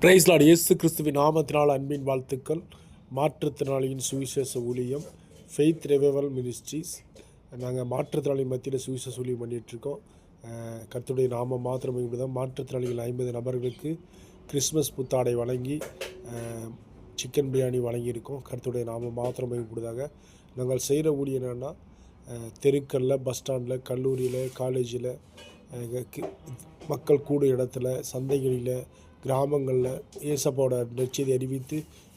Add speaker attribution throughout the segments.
Speaker 1: Price Lord. இயேசு கிறிஸ்துவின் நாமத்தினால் அன்பின் வாழ்த்துக்கள். மாற்றுத்திறனாளியின் சுவிசேஷ ஊழியம் ஃபெய்த் ரிவைவல் மினிஸ்ட்ரீஸ். நாங்கள் மாற்றுத்திறனாளி மத்தியில் சுவிசேஷ ஊழியம் பண்ணிகிட்ருக்கோம். கர்த்தருடைய நாம மாத்திரம் தான். மாற்றுத்திறனாளிகள் 50 நபர்களுக்கு கிறிஸ்மஸ் புத்தாடை வழங்கி சிக்கன் பிரியாணி வழங்கியிருக்கோம். கர்த்தருடைய நாம மாத்திரம் பயன்படுதாக நாங்கள் செய்கிற ஊழியம் என்னென்னா, தெருக்களில், பஸ் ஸ்டாண்டில், கல்லூரியில், காலேஜில், மக்கள் கூடும் இடத்துல, சந்தைகளில், கிராமங்களில் இயேசப்பாவோட நற்செய்தி அறிவித்து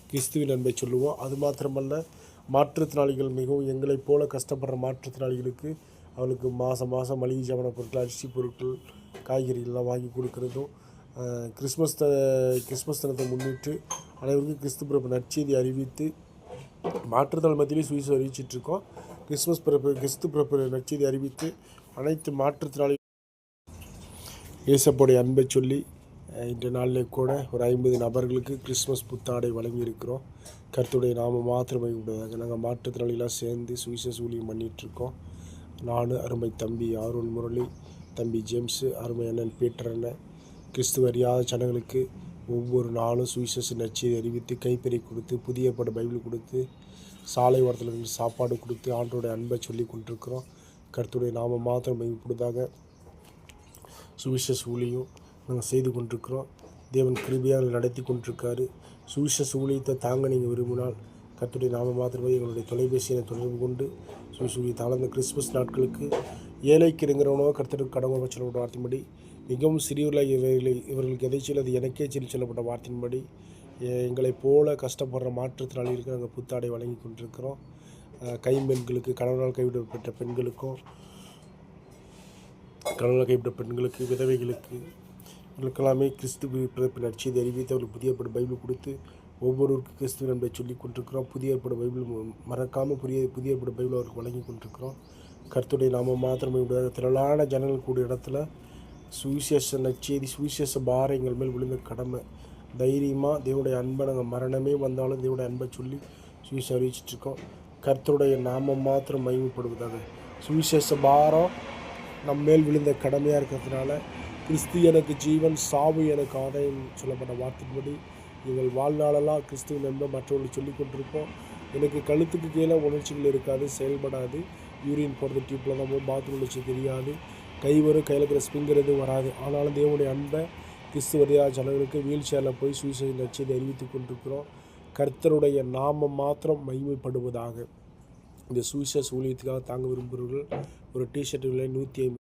Speaker 1: கிறிஸ்துவின் அன்பை சொல்லுவோம். அது மாத்திரமல்ல, மாற்றுத்திறனாளிகள் மிகவும் எங்களைப் போல கஷ்டப்படுற மாற்றுத்திறனாளிகளுக்கு அவளுக்கு மாதம் மளிகை ஜாமான் பொருட்கள், அரிசி பொருட்கள், காய்கறிகள்லாம் வாங்கி கொடுக்குறதும், கிறிஸ்மஸ் தினத்தை முன்னிட்டு அனைவருக்கும் கிறிஸ்து பிறப்பு நற்செய்தி அறிவித்து மாற்றுத்திறனாளி மத்தியிலே சுவிசேஷம் அறிவிச்சிட்ருக்கோம். கிறிஸ்து பிறப்பு நற்செய்தி அறிவித்து அனைத்து மாற்றுத்திறனாளி இயேசப்பாவுடைய அன்பை சொல்லி இன்றைய நாளிலே கூட ஒரு 50 நபர்களுக்கு கிறிஸ்மஸ் புத்தாடை வழங்கியிருக்கிறோம். கர்த்தருடைய நாம மாத்திரம் மகிமைப்படுவதாக. நாங்கள் மாற்றுத்திறனாளிகளாக சேர்ந்து சுவிசேஷ ஊழியம் பண்ணிகிட்ருக்கோம். நான், அருமை தம்பி ஆரோன் முரளி, தம்பி ஜேம்ஸு, அருமை அண்ணன் பீட்டர் அண்ணன், கிறிஸ்துவ அறியாத ஜனங்களுக்கு ஒவ்வொரு நாளும் சுவிசேஷ நற்செய்தி அறிவித்து, கைப்பறி கொடுத்து, புதிய ஏற்பாடு பைபிள் கொடுத்து, சாலை ஓரத்தில் சாப்பாடு கொடுத்து ஆண்டோடைய அன்பை சொல்லி கொண்டிருக்கிறோம். கர்த்தருடைய நாம மாத்திரம் மகிமைப்படுவதாக. சுவிசேஷ ஊழியம் நாங்கள் செய்து கொண்டிருக்கிறோம். தேவன் கிருபையாக நடத்தி கொண்டிருக்காரு. சுவிசேஷ ஊழியத்தை தாங்க நீங்கள் விரும்பினால் கர்த்தருடைய நாம மாத்திரமே எங்களுடைய தொலைபேசியை தொடர்பு கொண்டு சுவிசேஷ ஊழியத்தால் அந்த கிறிஸ்மஸ் நாட்களுக்கு ஏழைக்கு இறங்குறவனோ கர்த்தருக்கு கடவுள் சொல்லப்பட்ட வார்த்தையின்படி, மிகவும் சிறியவர்களாக இவர்களுக்கு எதை சொல்ல அது எனக்கே சொல்லப்பட்ட வார்த்தையின்படி எங்களைப் போல கஷ்டப்படுற மாற்றுத்திறனாளிகளுக்கு நாங்கள் புத்தாடை வழங்கி கொண்டிருக்கிறோம். கைம்பெண்களுக்கு, கணவனால் கைவிடப்பட்ட பெண்களுக்கும், கணவனால் கைவிட்ட பெண்களுக்கு, விதவைகளுக்கு, இவர்களுக்கெல்லாமே கிறிஸ்து பிறப்பு நற்செய்தி அறிவித்து அவர்களுக்கு புதிய ஏற்பாடு பைபிள் கொடுத்து ஒவ்வொருவருக்கும் கிறிஸ்துவ நன்மை சொல்லி கொண்டிருக்கிறோம். புதிய ஏற்பாடு பைபிள் மறக்காமல் புதிய ஏற்பாடு பைபிள் அவருக்கு வழங்கி கொண்டிருக்கிறோம். கர்த்தருடைய நாம மாத்திரமே திரளான ஜனங்கள் கூடிய இடத்துல சுவிசேஷ நற்செய்தி, சுவிசேஷ பாரம் எங்கள் மேல் விழுந்த கடமை. தைரியமாக தேவனுடைய அன்பை நாங்கள் மரணமே வந்தாலும் தேவனுடைய அன்பை சொல்லி சுவிசேஷம் அறிவிச்சிட்ருக்கோம். கர்த்தருடைய நாமம் மாத்திரம் மகிமைப்படுவதாக. சுவிசேஷ பாரம் நம்ம மேல் விழுந்த கடமையாக இருக்கிறதுனால கிறிஸ்து எனக்கு ஜீவன், சாவு எனக்கு ஆதாயம் சொல்லப்பட்ட வார்த்தையின்படி எங்கள் வாழ்நாளெல்லாம் கிறிஸ்துவின் நண்பை மற்றவர்களுக்கு சொல்லி கொண்டிருப்போம். எனக்கு கழுத்துக்கு கீழே உணர்ச்சிகள் இருக்காது, செயல்படாது. யூரின் போகிறது டியூப்பில் தான் போகும், பாத்ரூம் வச்சு தெரியாது, கை வரும், கையில் இருக்கிற ஸ்பிங்கர் எதுவும் வராது. ஆனாலும் தேவனுடைய அன்பை கிறிஸ்து வரியா ஜனங்களுக்கு வீல் சேரில் போய் சுவிசேஷ நற்செய்தி அறிவித்து கொண்டிருக்கிறோம். கர்த்தருடைய நாமம் மாத்திரம் மகிமைப்படுவதாக. இந்த சுவிசேஷ ஊழியத்துக்காக தாங்க விரும்புகிறவர்கள் ஒரு டிஷர்ட்டுகளை 150